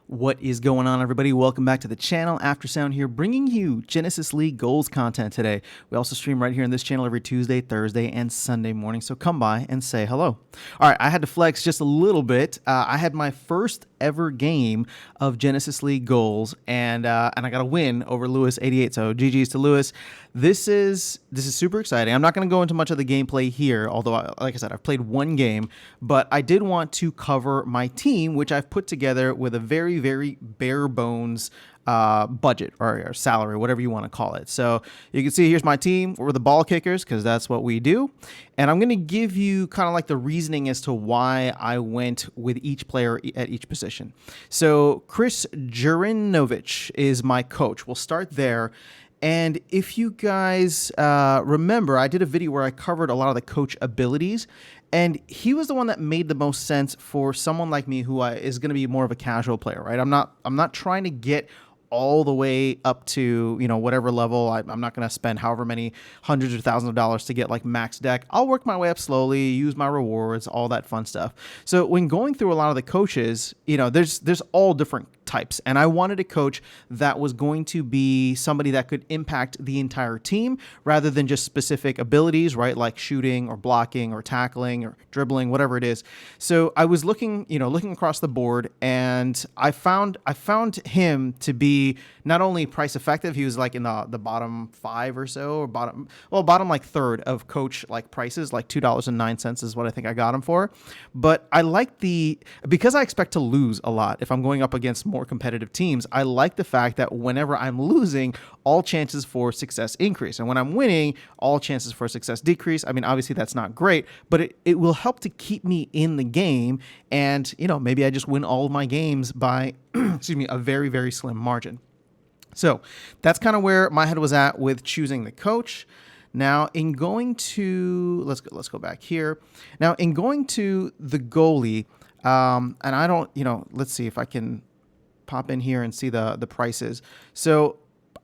What is going on, everybody? Welcome back to the channel. Aftersound here, bringing you Genesis League goals content today. We also stream right here on this channel every Tuesday, Thursday, and Sunday morning, so come by and say hello. All right, I had to flex just a little bit. I had my first ever game of Genesis League goals, and I got a win over Lewis88. So GG's to Lewis. This is super exciting. I'm not going to go into much of the gameplay here, although, like I said, I've played one game, but I did want to cover my team, which I've put together with a very, very bare bones budget or salary, whatever you want to call it. So you can see here's my team. We're the ball kickers because that's what we do. And I'm going to give you kind of like the reasoning as to why I went with each player at each position. So Chris Jurinovic is my coach. We'll start there. And if you guys remember, I did a video where I covered a lot of the coach abilities, and he was the one that made the most sense for someone like me who is going to be more of a casual player, right? I'm not trying to get all the way up to, you know, whatever level. I'm not going to spend however many hundreds or thousands of dollars to get like max deck. I'll work my way up slowly, use my rewards, all that fun stuff. So when going through a lot of the coaches, you know, there's all different types, and I wanted a coach that was going to be somebody that could impact the entire team rather than just specific abilities, right? Like shooting or blocking or tackling or dribbling, whatever it is. So I was looking across the board, and I found him to be not only price effective. He was like in the bottom 5 or so, or bottom like third of coach like prices, like $2.09 is what I think I got him for. But I like because I expect to lose a lot if I'm going up against more competitive teams. I like the fact that whenever I'm losing, all chances for success increase, and when I'm winning, all chances for success decrease. I mean, obviously that's not great, but it will help to keep me in the game, and you know, maybe I just win all of my games by excuse me, a very, very slim margin. So that's kind of where my head was at with choosing the coach. Now, in going to let's go back here. Now, in going to the goalie, and I don't, you know, let's see if I can pop in here and see the prices. So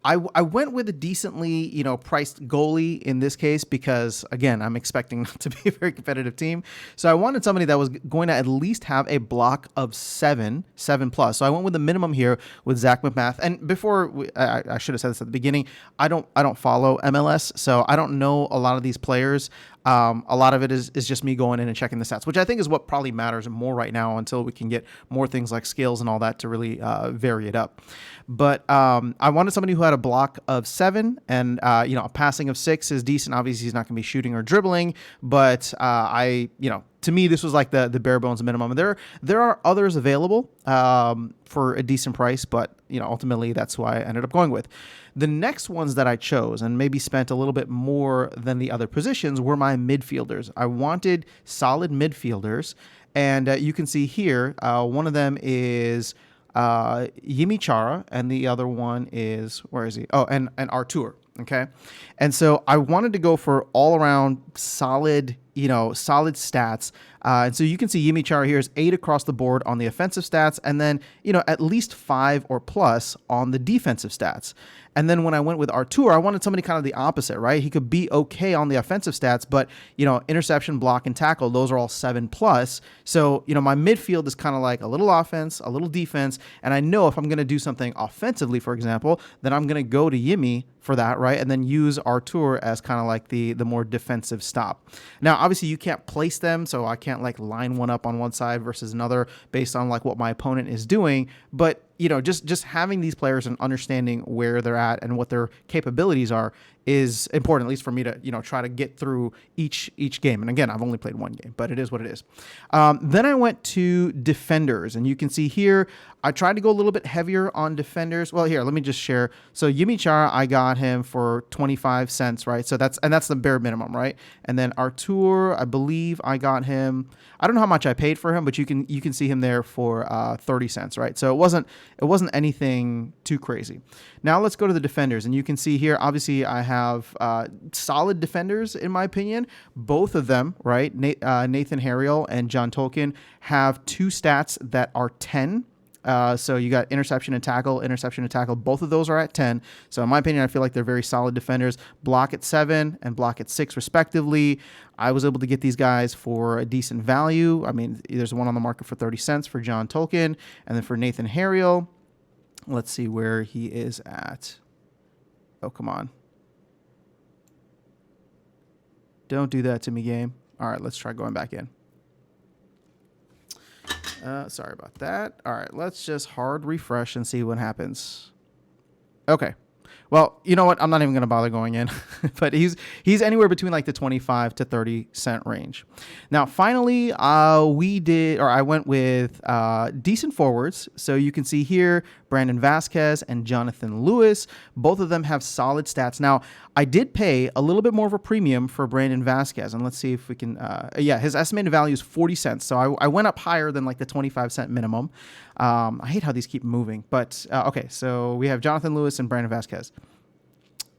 I went with a decently, you know, priced goalie in this case because, again, I'm expecting not to be a very competitive team. So I wanted somebody that was going to at least have a block of 7 plus. So I went with the minimum here with Zach McMath. And before I should have said this at the beginning, I don't follow MLS, so I don't know a lot of these players. A lot of it is just me going in and checking the stats, which I think is what probably matters more right now until we can get more things like skills and all that to really vary it up. But I wanted somebody who had a block of 7 and, you know, a passing of 6 is decent. Obviously, he's not going to be shooting or dribbling, but to me, this was like the bare bones minimum. There are others available for a decent price, but you know, ultimately that's who I ended up going with. The next ones that I chose and maybe spent a little bit more than the other positions were my midfielders. I wanted solid midfielders, and you can see here, one of them is Yimi Chara, and the other one is, where is he? Oh, and Artur. Okay. And so I wanted to go for all around solid stats. And so you can see Yimi Chara here is 8 across the board on the offensive stats, and then, you know, at least 5 or plus on the defensive stats. And then when I went with Artur, I wanted somebody kind of the opposite, right? He could be okay on the offensive stats, but, you know, interception, block, and tackle, those are all 7 plus. So, you know, my midfield is kind of like a little offense, a little defense. And I know if I'm going to do something offensively, for example, then I'm going to go to Yimi for that, right? And then use Artur as kind of like the more defensive stop. Now, obviously you can't place them, so I can't like line one up on one side versus another based on like what my opponent is doing. But, you know, just having these players and understanding where they're at and what their capabilities are is important, at least for me to, you know, try to get through each game. And again, I've only played one game, but it is what it is. Then I went to defenders, and you can see here, I tried to go a little bit heavier on defenders. Well, here, let me just share. So Yimi Chara, I got him for 25 cents, right? So that's the bare minimum, right? And then Artur, I believe I got him, I don't know how much I paid for him, but you can see him there for 30 cents, right? So it wasn't anything too crazy. Now let's go to the defenders, and you can see here, obviously I have solid defenders in my opinion. Both of them, right? Nathan Harriel and John Tolkien have 2 stats that are 10. So you got interception and tackle, interception and tackle. Both of those are at 10. So in my opinion, I feel like they're very solid defenders. Block at 7 and block at 6 respectively. I was able to get these guys for a decent value. I mean, there's one on the market for 30 cents for John Tolkien, and then for Nathan Harriel, let's see where he is at. Oh, come on. Don't do that to me, game. All right, let's try going back in. Sorry about that. All right, let's just hard refresh and see what happens. Okay. Well, you know what? I'm not even going to bother going in, but he's anywhere between like the 25 to 30 cent range. Now, finally, I went with decent forwards. So you can see here, Brandon Vasquez and Jonathan Lewis. Both of them have solid stats. Now, I did pay a little bit more of a premium for Brandon Vasquez, and let's see if we can. Yeah, his estimated value is 40 cents. So I went up higher than like the 25-cent minimum. I hate how these keep moving, but okay. So we have Jonathan Lewis and Brandon Vasquez.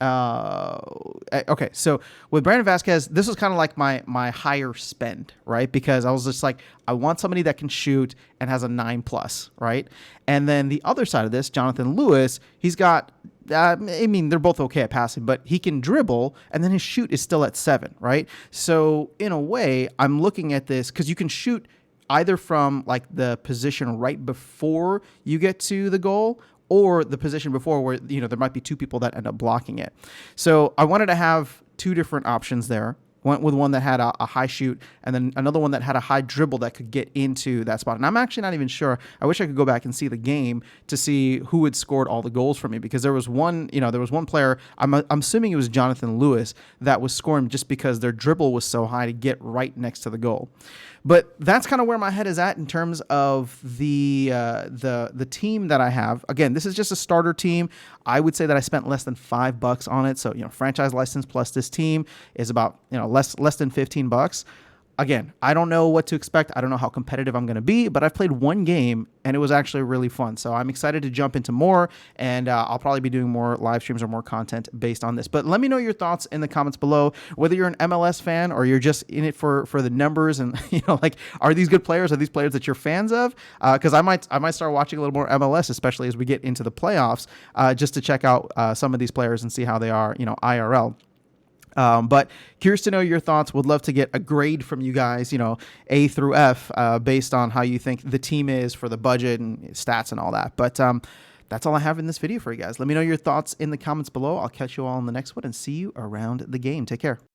Okay, so with Brandon Vasquez, this was kind of like my higher spend, right? Because I was just like, I want somebody that can shoot and has a 9+, right? And then the other side of this, Jonathan Lewis, he's got, I mean, they're both okay at passing, but he can dribble, and then his shoot is still at 7, right? So in a way, I'm looking at this because you can shoot either from like the position right before you get to the goal, or the position before where, you know, there might be two people that end up blocking it. So I wanted to have two different options there. Went with one that had a high shoot, and then another one that had a high dribble that could get into that spot. And I'm actually not even sure. I wish I could go back and see the game to see who had scored all the goals for me, because there was one player, I'm assuming it was Jonathan Lewis, that was scoring just because their dribble was so high to get right next to the goal. But that's kind of where my head is at in terms of the team that I have. Again, this is just a starter team. I would say that I spent less than $5 on it. So, you know, franchise license plus this team is about, you know, less than $15. Again, I don't know what to expect. I don't know how competitive I'm going to be, but I've played one game and it was actually really fun. So I'm excited to jump into more, and I'll probably be doing more live streams or more content based on this. But let me know your thoughts in the comments below, whether you're an MLS fan or you're just in it for the numbers, and, you know, like, are these good players? Are these players that you're fans of? Because I might start watching a little more MLS, especially as we get into the playoffs, just to check out some of these players and see how they are, you know, IRL. But curious to know your thoughts. Would love to get a grade from you guys, you know, A through F, based on how you think the team is for the budget and stats and all that. But that's all I have in this video for you guys. Let me know your thoughts in the comments below. I'll catch you all in the next one and see you around the game. Take care.